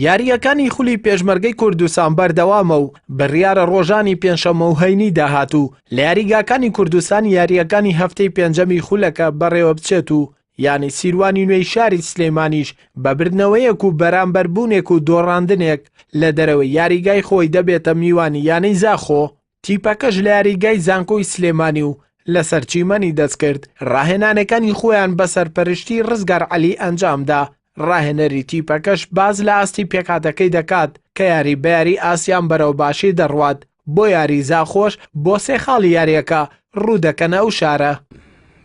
یاریەکانی خولی پێشمەرگەی کوردستان بەردەوامە و بڕیارە ڕۆژانی پێنجشەممە و هەینی داهاتوو لە یاریگاکانی کوردستان یاریەکانی هەفتەی پێنجەمی خولەکە بەڕێوە بچێت و یانی سیروانی نوێی شاری سلێمانیش بەبردنەوەیەک و بەرامبەربوونێک و دۆڕاندنێک لە دەرەوەی یاریگای خۆی دەبێتە میوانی یانەی زاخۆ. تیپەکەش لە یاریگای زانکۆی سلێمانی و لەسەر چیمەنی دەستکرد ڕاهێنانەکانی خۆیان بەسەر پەرشتی ڕزگار عەلی ئەنجامدا. ڕاهێنەری تیپەکەش باز لە ئاستی پێکاتەکەی دەکات کە یاری بەیاری ئاسیان بەرەو باشی دەڕوات بۆ یاری زاخۆش بۆ سێ خاڵی یاریەکە ڕوودەکەنە ئەو شارە.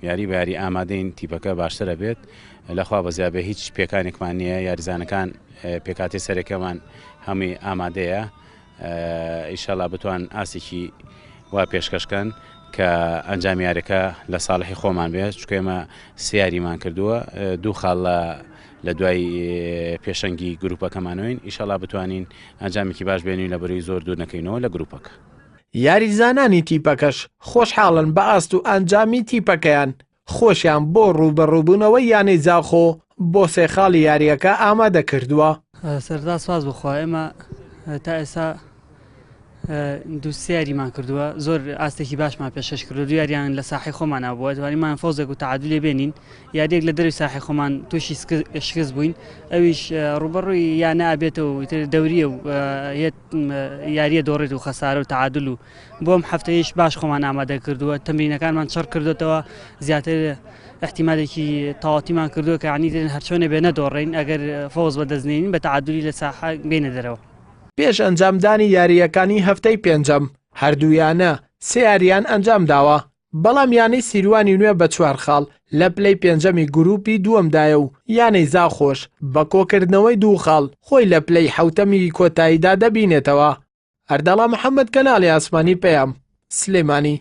یاری بەیاری ئامادەین تیپەکە باشترە بێت لەخوا بەزیابێ هیچ پێکانێکمان نییە یاریزانەکان پێکاتی سەرەکەمان هەمووی ئامادەیە ئیشەڵا بتوان ئاسێکی وا پێشکەشکەن کە ئەنجام یاریەکە لە ساڵحی خۆمان بێت چکە ئێمە سیاریمان کردووە دوو خاڵ لە دوای پێشەنگی گروپەکەمانەوەین ئیشەڵا بتوانین ئەنجامێکی باش بێنین لە بەروی زۆر دوور نەکەینەوە لە گروپەکە. یاریزانانی تیپەکەش خۆشحاڵن بە ئاست و ئەنجامی تیپەکەیان خۆشیان بۆ ڕوبەڕووبوونەوەی یانەی زاخۆ بۆ سێ خاڵی یاریەکە ئامادە کردووە. سەردا سواز بخوا ئێمە تا ئێستا دوو سیاریمان کردووە زۆر ئاستێکی باشمان پێشەش کردو دو یاریان لە ساحی خۆمانە بووە توانیمان فۆزێک و تعادولێ بێنین یاریێک لە دەروی ساحی خۆمان تووشی شکست بووین ئەویش ڕوبەڕووی یانە ئابێتەوە و دەوریە و یاریە دۆڕێت و خەسارە و تعادل و بۆم هەفتەیەش باش خۆمان ئامادە کردووە تەمرینەکانمان چڕ کردوێتەوە زیاتر احتیمالێکی تەواوەتیمان کردووە کە عنی هەرچۆنێ بێ نەدۆڕین ئەگەر فۆز بەدەستنێنین بە تعادولی لە ساحە بێنە دەرەوە. پێش ئەنجامدانی یاریەکانی هەفتەی پێنجەم هەردوویانە سێ یاریان ئەنجام داوە بەڵام یانەی سیروانی نوێ بە 4 خاڵ لە پلەی پێنجەمی گروپی دووەمدایە و یانەی زاخۆش بە کۆکردنەوەی 2 خاڵ خۆی لە پلەی حەوتەمی کۆتاییدا دەبینێتەوە. ئەردەڵا محەممەد کەناڵی ئاسمانی پەیام سلێمانی.